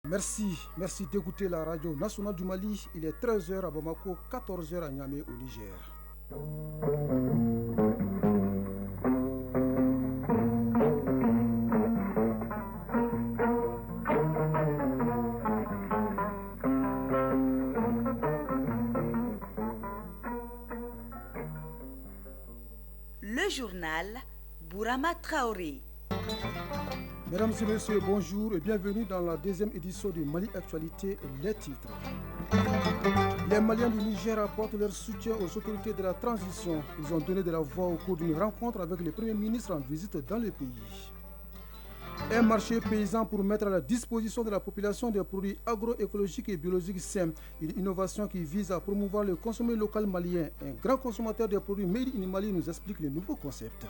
Merci d'écouter la radio nationale du Mali. Il est 13h à Bamako, 14h à Niamey au Niger. Le journal Bourama Traoré. Mesdames et messieurs, bonjour et bienvenue dans la deuxième édition du Mali Actualité, les titres. Les Maliens du Niger apportent leur soutien aux autorités de la transition. Ils ont donné de la voix au cours d'une rencontre avec le Premier ministre en visite dans le pays. Un marché paysan pour mettre à la disposition de la population des produits agroécologiques et biologiques sains. Une innovation qui vise à promouvoir le consommé local malien. Un grand consommateur des produits Made in Mali nous explique le nouveau concept.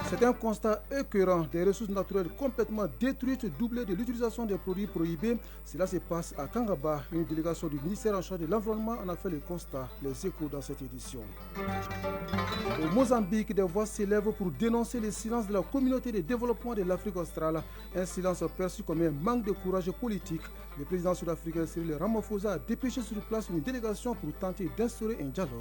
C'est un constat écœurant des ressources naturelles complètement détruites, doublées de l'utilisation des produits prohibés. Cela se passe à Kangaba. Une délégation du ministère en charge de l'environnement en a fait le constat. Les échos dans cette édition. Au Mozambique, des voix s'élèvent pour dénoncer le silence de la communauté de développement de l'Afrique australe. Un silence perçu comme un manque de courage politique. Le président sud-africain Cyril Ramaphosa a dépêché sur place une délégation pour tenter d'instaurer un dialogue.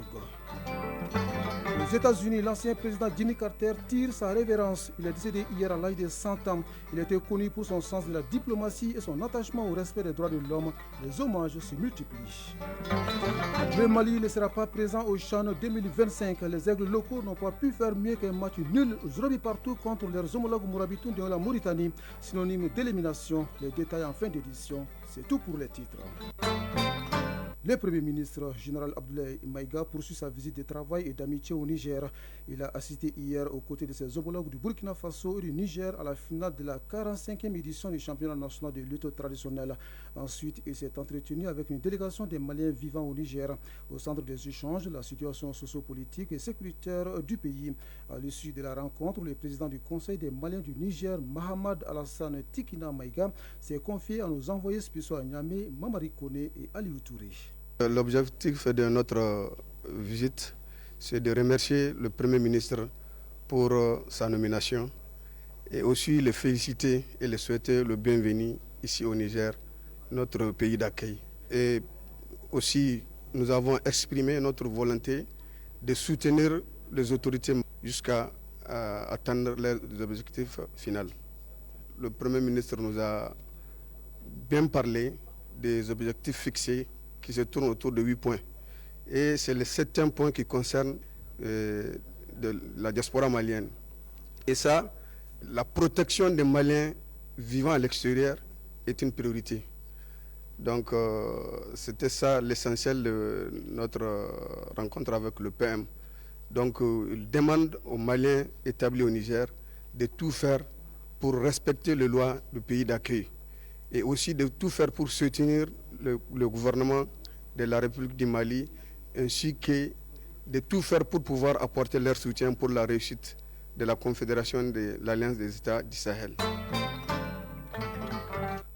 Aux États-Unis, l'ancien président Jimmy Carter tire sa révérence. Il est décédé hier à l'âge de 100 ans. Il était connu pour son sens de la diplomatie et son attachement au respect des droits de l'homme. Les hommages se multiplient. Le Mali ne sera pas présent au CHAN 2025. Les aigles locaux n'ont pas pu faire mieux qu'un match nul 0 partout contre leurs homologues mourabitoun de la Mauritanie, synonyme d'élimination. Les détails en fin d'édition. C'est tout pour les titres. Le Premier ministre, général Abdoulaye Maïga, poursuit sa visite de travail et d'amitié au Niger. Il a assisté hier aux côtés de ses homologues du Burkina Faso et du Niger à la finale de la 45e édition du championnat national de lutte traditionnelle. Ensuite, il s'est entretenu avec une délégation des Maliens vivant au Niger. Au centre des échanges, la situation socio-politique et sécuritaire du pays. À l'issue de la rencontre, le président du Conseil des Maliens du Niger, Mahamad Alassane Tikina Maïga, s'est confié à nos envoyés spéciaux à Niamey, Mamari Kone et Aliou Touré. L'objectif de notre visite, c'est de remercier le Premier ministre pour sa nomination et aussi le féliciter et le souhaiter le bienvenu ici au Niger, notre pays d'accueil. Et aussi, nous avons exprimé notre volonté de soutenir les autorités jusqu'à atteindre leurs objectifs finaux. Le Premier ministre nous a bien parlé des objectifs fixés qui se tourne autour de 8 points. Et c'est le 7e point qui concerne la diaspora malienne. Et ça, la protection des Maliens vivant à l'extérieur est une priorité. Donc c'était ça l'essentiel de notre rencontre avec le PM. Donc il demande aux Maliens établis au Niger de tout faire pour respecter les lois du pays d'accueil. Et aussi de tout faire pour soutenir le gouvernement de la République du Mali, ainsi que de tout faire pour pouvoir apporter leur soutien pour la réussite de la Confédération de l'Alliance des États du Sahel.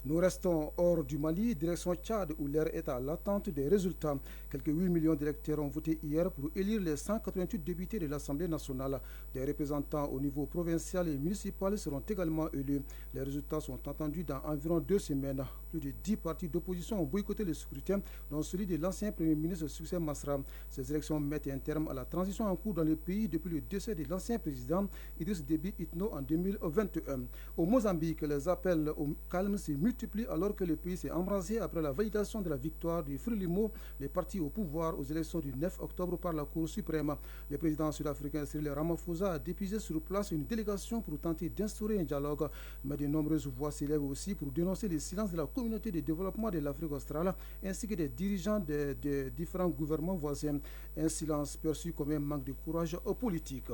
Nous restons hors du Mali, direction Tchad, où l'air est à l'attente des résultats. Quelques 8 millions d'électeurs ont voté hier pour élire les 188 députés de l'Assemblée nationale. Des représentants au niveau provincial et municipal seront également élus. Les résultats sont attendus dans environ 2 semaines. Plus de 10 partis d'opposition ont boycotté le scrutin, dont celui de l'ancien Premier ministre Succès Masra. Ces élections mettent un terme à la transition en cours dans le pays depuis le décès de l'ancien président Idriss Déby Itno en 2021. Au Mozambique, les appels au calme se multiplient alors que le pays s'est embrasé après la validation de la victoire du Frélimo, les partis au pouvoir aux élections du 9 octobre par la Cour suprême. Le président sud-africain Cyril Ramaphosa a dépisé sur place une délégation pour tenter d'instaurer un dialogue, mais de nombreuses voix s'élèvent aussi pour dénoncer le silence de la communauté de développement de l'Afrique australe ainsi que des dirigeants de différents gouvernements voisins. Un silence perçu comme un manque de courage politique.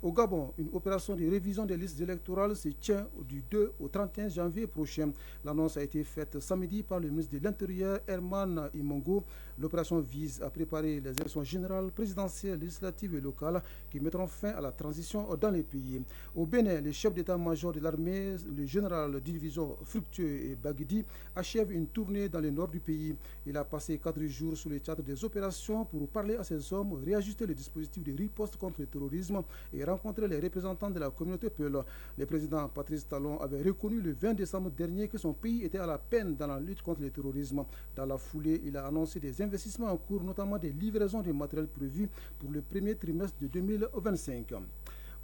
Au Gabon, une opération de révision des listes électorales se tient du 2 au 31 janvier prochain. L'annonce a été faite samedi par le ministre de l'Intérieur, Herman Imongo. L'opération vise à préparer les élections générales, présidentielles, législatives et locales qui mettront fin à la transition dans les pays. Au Bénin, le chef d'état-major de l'armée, le général de division Fructueux et Baguidi, achève une tournée dans le nord du pays. Il a passé 4 jours sur le théâtre des opérations pour parler à ses hommes, réajuster le dispositif de riposte contre le terrorisme et rencontrer les représentants de la communauté Peul. Le président Patrice Talon avait reconnu le 20 décembre dernier que son pays pays était à la peine dans la lutte contre le terrorisme. Dans la foulée, il a annoncé des investissements en cours, notamment des livraisons de matériel prévues pour le premier trimestre de 2025.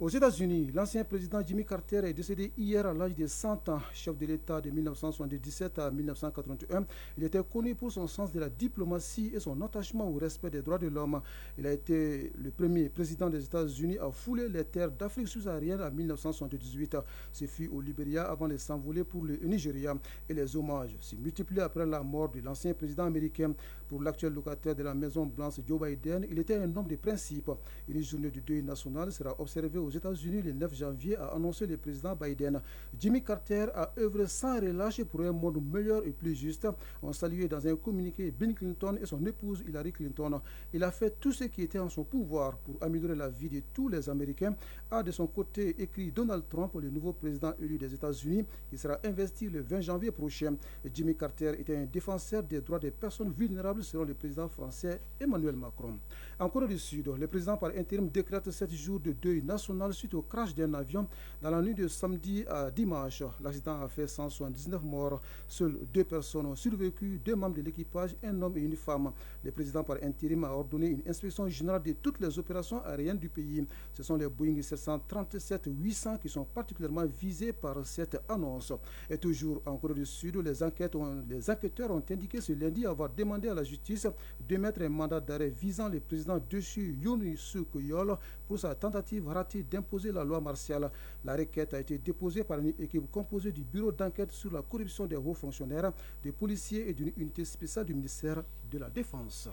Aux États-Unis, l'ancien président Jimmy Carter est décédé hier à l'âge de 100 ans, chef de l'État de 1977 à 1981. Il était connu pour son sens de la diplomatie et son attachement au respect des droits de l'homme. Il a été le premier président des États-Unis à fouler les terres d'Afrique subsaharienne en 1978. Ce fut au Libéria avant de s'envoler pour le Nigeria. Et les hommages se multiplient après la mort de l'ancien président américain. Pour l'actuel locataire de la Maison-Blanche, Joe Biden, il était un homme de principe. Une journée de deuil national sera observée aux États-Unis le 9 janvier, a annoncé le président Biden. Jimmy Carter a œuvré sans relâche pour un monde meilleur et plus juste. On saluait dans un communiqué Bill Clinton et son épouse Hillary Clinton. Il a fait tout ce qui était en son pouvoir pour améliorer la vie de tous les Américains, a de son côté écrit Donald Trump, le nouveau président élu des États-Unis, qui sera investi le 20 janvier prochain. Jimmy Carter était un défenseur des droits des personnes vulnérables selon le président français Emmanuel Macron. En Corée du Sud, le président par intérim décrète 7 jours de deuil national suite au crash d'un avion dans la nuit de samedi à dimanche. L'accident a fait 179 morts. Seules 2 personnes ont survécu, 2 membres de l'équipage, un homme et une femme. Le président par intérim a ordonné une inspection générale de toutes les opérations aériennes du pays. Ce sont les Boeing 737-800 qui sont particulièrement visés par cette annonce. Et toujours en Corée du Sud, les enquêteurs ont indiqué ce lundi avoir demandé à la justice de mettre un mandat d'arrêt visant le président déchu Yoon Suk-yeol pour sa tentative ratée d'imposer la loi martiale. La requête a été déposée par une équipe composée du bureau d'enquête sur la corruption des hauts fonctionnaires, des policiers et d'une unité spéciale du ministère de la Défense.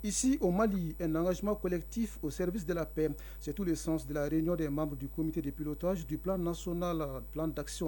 Ici au Mali, un engagement collectif au service de la paix. C'est tout le sens de la réunion des membres du comité de pilotage du plan d'action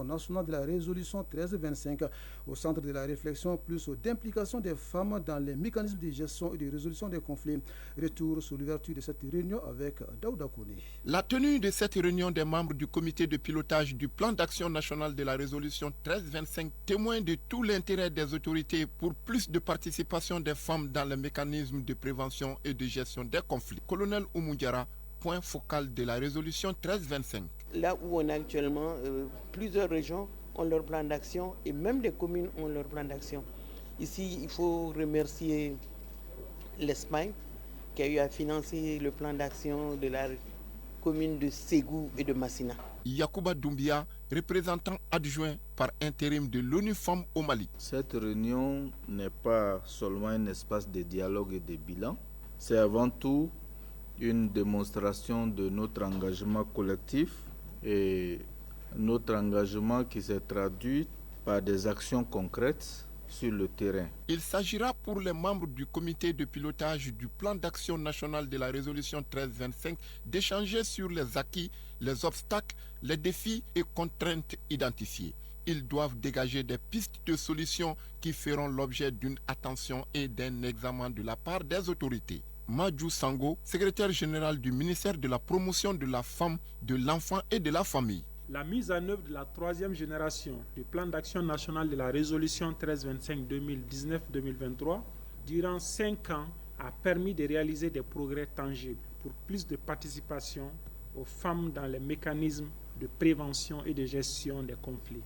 national de la résolution 1325. Au centre de la réflexion, plus d'implication des femmes dans les mécanismes de gestion et de résolution des conflits. Retour sur l'ouverture de cette réunion avec Daouda Kone. La tenue de cette réunion des membres du comité de pilotage du plan d'action national de la résolution 1325 témoigne de tout l'intérêt des autorités pour plus de participation des femmes dans les mécanismes de prévention et de gestion des conflits. Colonel Oumoudjara, point focal de la résolution 1325. Là où on est actuellement, plusieurs régions ont leur plan d'action et même des communes ont leur plan d'action. Ici, il faut remercier l'Espagne qui a eu à financer le plan d'action de la commune de Ségou et de Massina. Yacouba Doumbia, représentant adjoint par intérim de l'ONU Femmes au Mali. Cette réunion n'est pas seulement un espace de dialogue et de bilan, c'est avant tout une démonstration de notre engagement collectif et notre engagement qui s'est traduit par des actions concrètes sur le terrain. Il s'agira pour les membres du comité de pilotage du plan d'action national de la résolution 1325 d'échanger sur les acquis, les obstacles, les défis et contraintes identifiés. Ils doivent dégager des pistes de solutions qui feront l'objet d'une attention et d'un examen de la part des autorités. Madjou Sango, secrétaire général du ministère de la promotion de la femme, de l'enfant et de la famille. La mise en œuvre de la 3e génération du plan d'action national de la résolution 1325 2019-2023 durant 5 ans a permis de réaliser des progrès tangibles pour plus de participation aux femmes dans les mécanismes de prévention et de gestion des conflits,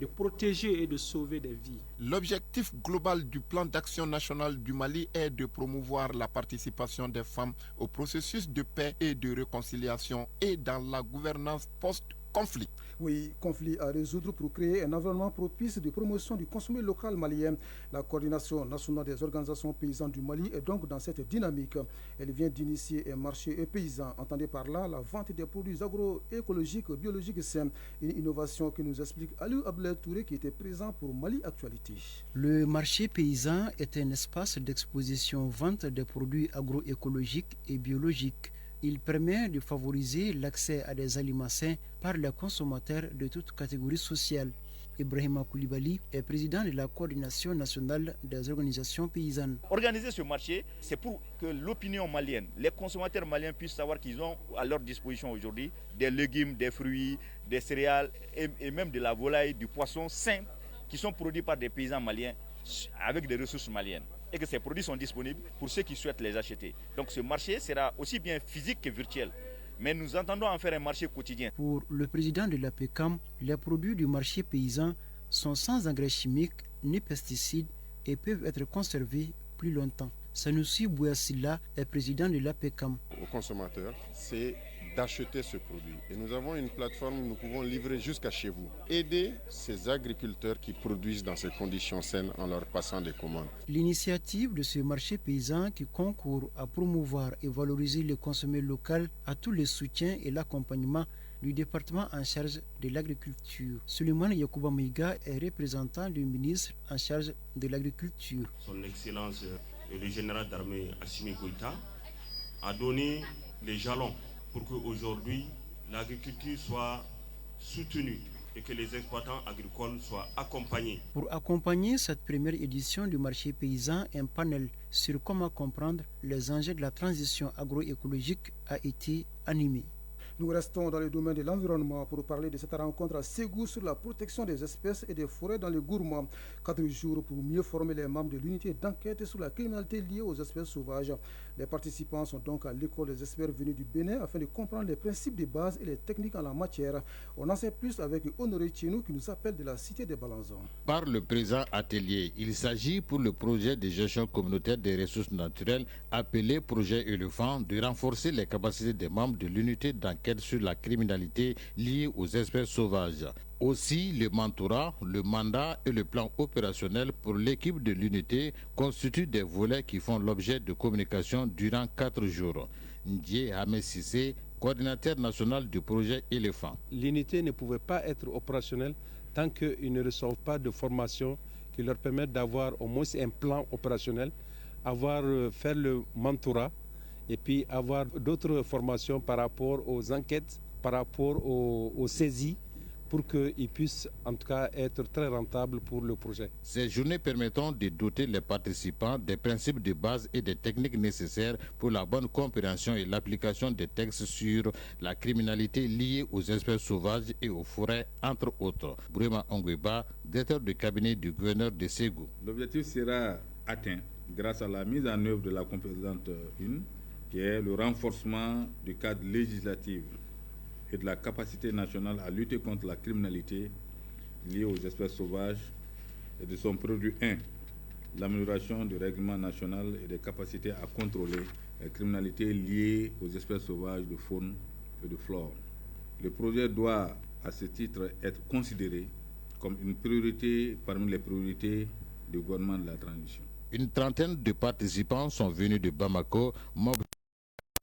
de protéger et de sauver des vies. L'objectif global du plan d'action national du Mali est de promouvoir la participation des femmes au processus de paix et de réconciliation et dans la gouvernance post-conflit. Oui, conflit à résoudre pour créer un environnement propice de promotion du consommé local malien. La coordination nationale des organisations paysannes du Mali est donc dans cette dynamique. Elle vient d'initier un marché paysan. Entendez par là la vente des produits agroécologiques, biologiques sains. Une innovation que nous explique Aliou Abdel Touré qui était présent pour Mali Actualité. Le marché paysan est un espace d'exposition vente des produits agroécologiques et biologiques. Il permet de favoriser l'accès à des aliments sains par les consommateurs de toutes catégories sociales. Ibrahima Koulibaly est président de la coordination nationale des organisations paysannes. Organiser ce marché, c'est pour que l'opinion malienne, les consommateurs maliens puissent savoir qu'ils ont à leur disposition aujourd'hui des légumes, des fruits, des céréales et même de la volaille, du poisson sain qui sont produits par des paysans maliens avec des ressources maliennes. Et que ces produits sont disponibles pour ceux qui souhaitent les acheter. Donc ce marché sera aussi bien physique que virtuel. Mais nous entendons en faire un marché quotidien. Pour le président de l'APECAM, les produits du marché paysan sont sans engrais chimiques ni pesticides et peuvent être conservés plus longtemps. Sanoussi Bouyassila est président de l'APECAM. Aux consommateurs, c'est d'acheter ce produit. Et nous avons une plateforme où nous pouvons livrer jusqu'à chez vous. Aider ces agriculteurs qui produisent dans ces conditions saines en leur passant des commandes. L'initiative de ce marché paysan qui concourt à promouvoir et valoriser le consommé local a tous les soutiens et l'accompagnement du département en charge de l'agriculture. Suleiman Yacouba Maïga est représentant du ministre en charge de l'agriculture. Son Excellence le général d'armée Assimi Goïta a donné les jalons pour qu'aujourd'hui l'agriculture soit soutenue et que les exploitants agricoles soient accompagnés. Pour accompagner cette première édition du marché paysan, un panel sur comment comprendre les enjeux de la transition agroécologique a été animé. Nous restons dans le domaine de l'environnement pour parler de cette rencontre à Ségou sur la protection des espèces et des forêts dans le Gourma. 4 jours pour mieux former les membres de l'unité d'enquête sur la criminalité liée aux espèces sauvages. Les participants sont donc à l'école des experts venus du Bénin afin de comprendre les principes de base et les techniques en la matière. On en sait plus avec Honoré Tchenou qui nous appelle de la cité des Balanzons. Par le présent atelier, il s'agit pour le projet de gestion communautaire des ressources naturelles appelé projet Éléphant de renforcer les capacités des membres de l'unité d'enquête sur la criminalité liée aux espèces sauvages. Aussi, le mentorat, le mandat et le plan opérationnel pour l'équipe de l'unité constituent des volets qui font l'objet de communication durant 4 jours. Ndié Ahmed Sissé, coordinateur national du projet Éléphant. L'unité ne pouvait pas être opérationnelle tant qu'ils ne reçoivent pas de formation qui leur permette d'avoir au moins un plan opérationnel, faire le mentorat, et puis avoir d'autres formations par rapport aux enquêtes, par rapport aux saisies, pour qu'ils puissent en tout cas être très rentables pour le projet. Ces journées permettront de doter les participants des principes de base et des techniques nécessaires pour la bonne compréhension et l'application des textes sur la criminalité liée aux espèces sauvages et aux forêts, entre autres. Brema Ongweba, directeur du cabinet du gouverneur de Ségou. L'objectif sera atteint grâce à la mise en œuvre de la composante 1, qui est le renforcement du cadre législatif et de la capacité nationale à lutter contre la criminalité liée aux espèces sauvages, et de son produit 1, l'amélioration du règlement national et des capacités à contrôler la criminalité liée aux espèces sauvages de faune et de flore. Le projet doit, à ce titre, être considéré comme une priorité parmi les priorités du gouvernement de la transition. Une trentaine de participants sont venus de Bamako,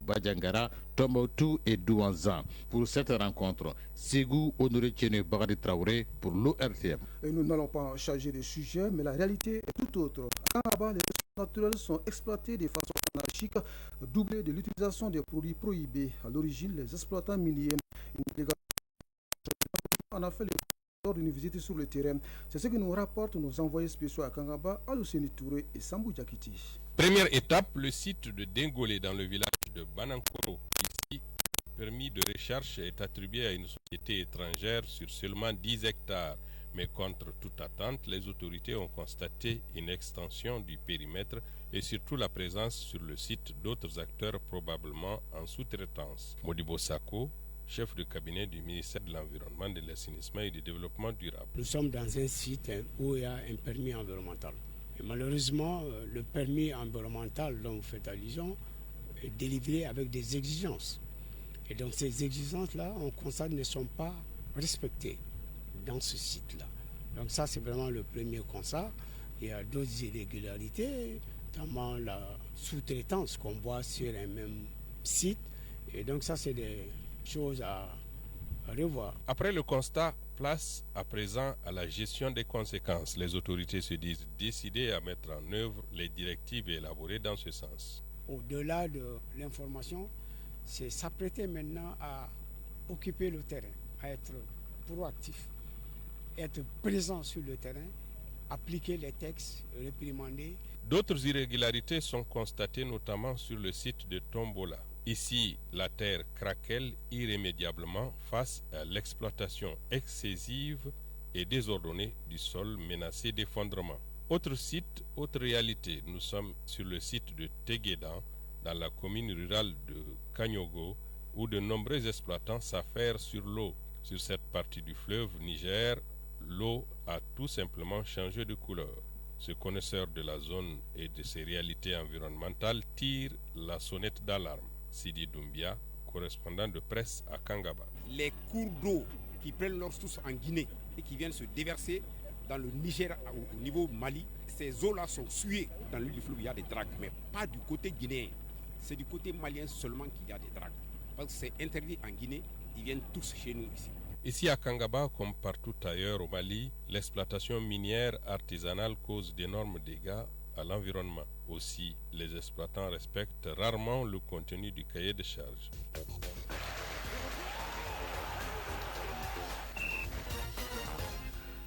Badjangara, Tombouctou et Douanza pour cette rencontre. Ségou, Honoré Tchené, Bagadi Traoré pour l'ORTM. Et nous n'allons pas changer de sujet, mais la réalité est tout autre. À Rabat, les ressources naturelles sont exploitées de façon anarchique, doublée de l'utilisation des produits prohibés. À l'origine, les exploitants miniers en a fait lors d'une visite sur le terrain. C'est ce que nous rapportent nos envoyés spéciaux à Kangaba, Aluseni Touré et Sambou Diakiti. Première étape, le site de Dengolé dans le village de Banankoro. Ici, le permis de recherche est attribué à une société étrangère sur seulement 10 hectares. Mais contre toute attente, les autorités ont constaté une extension du périmètre et surtout la présence sur le site d'autres acteurs probablement en sous-traitance. Modibo Sako, chef de cabinet du ministère de l'Environnement, de l'Assainissement et du Développement durable. Nous sommes dans un site où il y a un permis environnemental. Et malheureusement, le permis environnemental dont vous faites allusion est délivré avec des exigences. Et donc ces exigences-là, on constate, ne sont pas respectées dans ce site-là. Donc ça, c'est vraiment le premier constat. Il y a d'autres irrégularités, notamment la sous-traitance qu'on voit sur un même site. Et donc ça, c'est des choses à revoir. Après le constat, place à présent à la gestion des conséquences. Les autorités se disent décidées à mettre en œuvre les directives élaborées dans ce sens. Au-delà de l'information, c'est s'apprêter maintenant à occuper le terrain, à être proactif, être présent sur le terrain, appliquer les textes, réprimander. D'autres irrégularités sont constatées notamment sur le site de Tombola. Ici, la terre craquelle irrémédiablement face à l'exploitation excessive et désordonnée du sol menacé d'effondrement. Autre site, autre réalité, nous sommes sur le site de Teguedan, dans la commune rurale de Kanyogo, où de nombreux exploitants s'affairent sur l'eau. Sur cette partie du fleuve Niger, l'eau a tout simplement changé de couleur. Ce connaisseur de la zone et de ses réalités environnementales tire la sonnette d'alarme. Sidi Doumbia, correspondant de presse à Kangaba. Les cours d'eau qui prennent leur source en Guinée et qui viennent se déverser dans le Niger au niveau Mali, ces eaux-là sont souillées. Dans l'île du fleuve, il y a des dragues, mais pas du côté guinéen. C'est du côté malien seulement qu'il y a des dragues. Parce que c'est interdit en Guinée, ils viennent tous chez nous ici. Ici à Kangaba, comme partout ailleurs au Mali, l'exploitation minière artisanale cause d'énormes dégâts à l'environnement. Aussi, les exploitants respectent rarement le contenu du cahier de charges.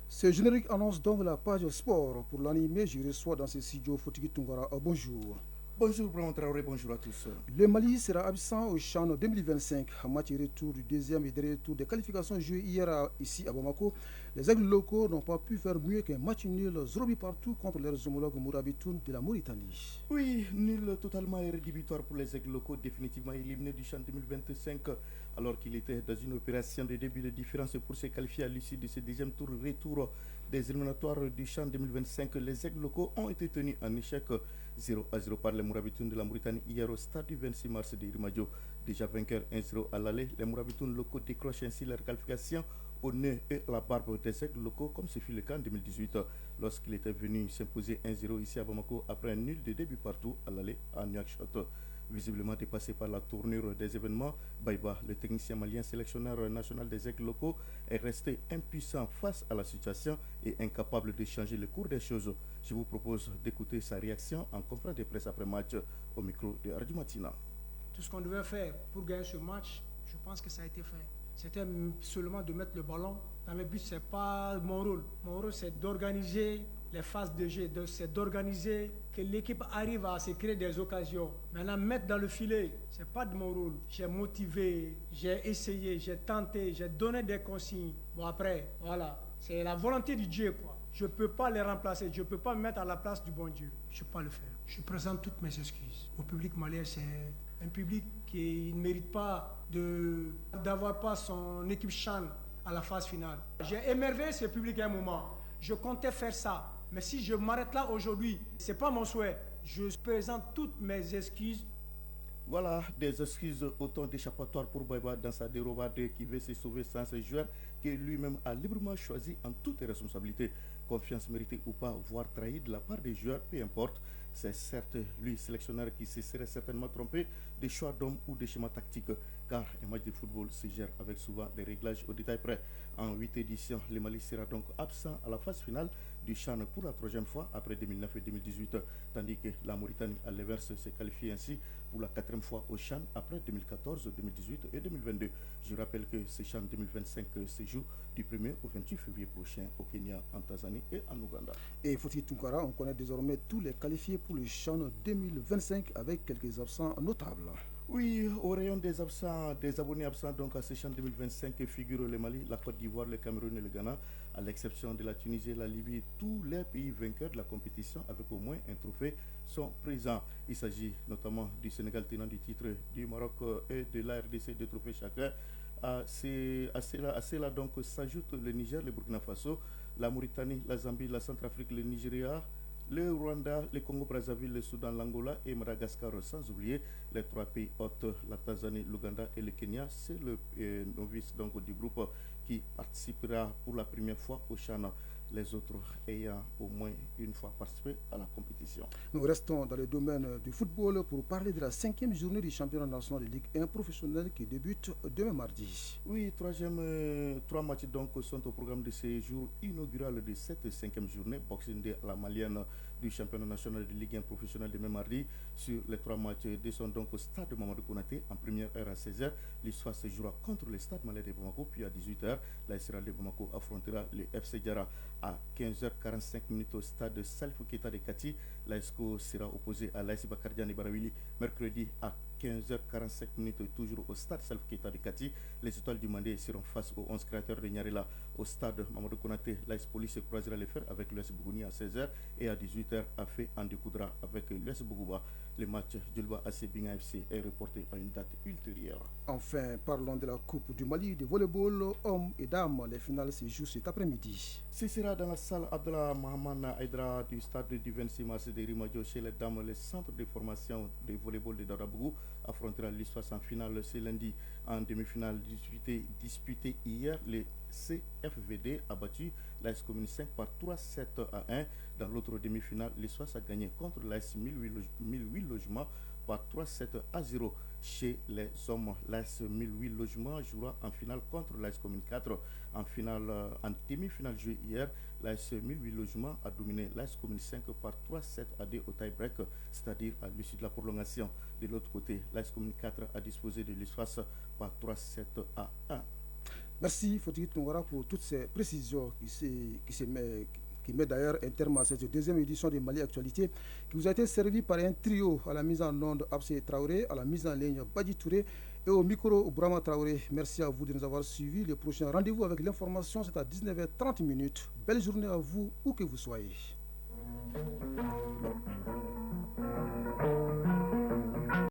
Ce générique annonce donc la page sport. Pour l'animer, je reçois dans ce studio Fotiki Tungara. Bonjour. Bonjour Brahim Traoré, bonjour à tous. Le Mali sera absent au CHAN 2025. En match retour du deuxième et dernier tour des qualifications jouées hier ici à Bamako, les aigles locaux n'ont pas pu faire mieux qu'un match nul 0 partout contre leurs homologues Mourabitoun de la Mauritanie. Oui, nul totalement rédhibitoire pour les aigles locaux, définitivement éliminés du CHAN 2025, alors qu'il était dans une opération de début de différence pour se qualifier à l'issue de ce deuxième tour retour des éliminatoires du CHAN 2025. Les aigles locaux ont été tenus en échec 0-0 par les Mourabitoun de la Mauritanie hier au stade du 26 mars de Irimadio. Déjà vainqueurs 1-0 à l'aller, les Mourabitoun locaux décrochent ainsi leur qualification au nez et à la barbe des aigles locaux, comme ce fut le cas en 2018 lorsqu'il était venu s'imposer 1-0 ici à Bamako après un nul de début partout à l'aller à Nouakchott. Visiblement dépassé par la tournure des événements, Baïba, le technicien malien sélectionneur national des aigles locaux, est resté impuissant face à la situation et incapable de changer le cours des choses. Je vous propose d'écouter sa réaction en conférence de presse après match au micro de Ardu Matina. Tout ce qu'on devait faire pour gagner ce match, je pense que ça a été fait. C'était seulement de mettre le ballon dans le but. Ce n'est pas mon rôle. Mon rôle, c'est d'organiser les phases de jeu, c'est d'organiser que l'équipe arrive à se créer des occasions. Maintenant, mettre dans le filet, ce n'est pas de mon rôle. J'ai motivé, j'ai essayé, j'ai tenté, j'ai donné des consignes. Bon, après, voilà, c'est la volonté du Dieu, quoi. Je ne peux pas les remplacer, je ne peux pas me mettre à la place du bon Dieu. Je ne peux pas le faire. Je présente toutes mes excuses. Au public malien, c'est un public qui ne mérite pas d'avoir pas son équipe CHAN à la phase finale. J'ai émerveillé ce public à un moment. Je comptais faire ça. Mais si je m'arrête là aujourd'hui, ce n'est pas mon souhait. Je présente toutes mes excuses. Voilà, des excuses autant d'échappatoire pour Baïba dans sa dérobade qui veut se sauver sans ce joueur que lui-même a librement choisi en toute responsabilité. Confiance méritée ou pas, voire trahie de la part des joueurs, peu importe. C'est certes lui, sélectionneur, qui se serait certainement trompé des choix d'hommes ou des schémas tactiques, car un match de football se gère avec souvent des réglages au détail près. En 8 éditions, le Mali sera donc absent à la phase finale du CHAN pour la troisième fois après 2009 et 2018, tandis que la Mauritanie à l'inverse s'est qualifiée ainsi pour la quatrième fois au CHAN après 2014, 2018 et 2022. Je rappelle que ce CHAN 2025 se joue du 1er au 28 février prochain au Kenya, en Tanzanie et en Ouganda. Et Foti Tunkara, on connaît désormais tous les qualifiés pour le CHAN 2025 avec quelques absents notables. Oui, au rayon des absents, des abonnés absents donc à ce CHAN 2025 figurent le Mali, la Côte d'Ivoire, le Cameroun et le Ghana, à l'exception de la Tunisie et la Libye. Tous les pays vainqueurs de la compétition avec au moins un trophée sont présents. Il s'agit notamment du Sénégal tenant du titre, du Maroc et de la RDC, deux trophées chacun. À cela donc s'ajoutent le Niger, le Burkina Faso, la Mauritanie, la Zambie, la Centrafrique, le Nigeria, le Rwanda, le Congo-Brazzaville, le Soudan, l'Angola et Madagascar, sans oublier les trois pays hôtes, la Tanzanie, l'Ouganda et le Kenya. C'est le novice donc, du groupe qui participera pour la première fois au CHAN, les autres ayant au moins une fois participé à la compétition. Nous restons dans le domaine du football pour parler de la 5e journée du championnat national de Ligue 1 professionnel qui débute demain mardi. Oui, trois matchs donc sont au programme de ce jour inaugural de cette 5e journée, Boxing Day à la malienne du championnat national de Ligue 1 professionnel demain mardi. Sur les trois matchs, deux sont donc au stade de Mamadou Konaté en première heure à 16h. L'histoire se jouera contre le stade malien de Bamako, puis à 18h, la SRA de Bamako affrontera le FC Diarra. À 15h45 au stade Salifou Keita de Kati, l'ASCO sera opposé à l'AS Bakardian de Barawili. Mercredi à 15h45 toujours au stade Salifou Keita de Kati, les étoiles du Mandé seront face aux 11 créateurs de Nyarela. au stade Mamadou Konaté. L'AS Police croisera les fers avec l'US Bougouni à 16h et à 18h, Afé en découdra avec l'US Bougouba. Le match Djulba AC Binga FC est reporté à une date ultérieure. Enfin, parlons de la Coupe du Mali de volleyball hommes et dames. Les finales se jouent cet après-midi. Ce sera dans la salle Abdallah Mahamana Aydra du stade du 26 mars de Rimadio chez les dames. Le centre de formation de volleyball de Dadabougou affrontera l'Issoise en finale ce lundi. En demi-finale disputée hier, le CFVD a battu l'AS Commune 5 par 3-7 à 1. Dans l'autre demi-finale, l'Issoise a gagné contre l'AS 1008 logements par 3-7 à 0. Chez les hommes, l'AS 1008 logements jouera en finale contre l'AS Commune 4. En demi-finale jouée hier, l'AS 1008 logements a dominé l'AS Commune 5 par 3-7 à 2 au tie-break, c'est-à-dire à l'issue de la prolongation. De l'autre côté, l'AS Commune 4 a disposé de l'Issoise par 3-7 à 1. Merci Fodjit Tongara pour toutes ces précisions qui met d'ailleurs un terme à cette deuxième édition de Mali Actualité, qui vous a été servi par un trio à la mise en onde Absé Traoré, à la mise en ligne Badi Touré et au micro Brahma Traoré. Merci à vous de nous avoir suivis. Le prochain rendez-vous avec l'information, c'est à 19h30. Belle journée à vous, où que vous soyez.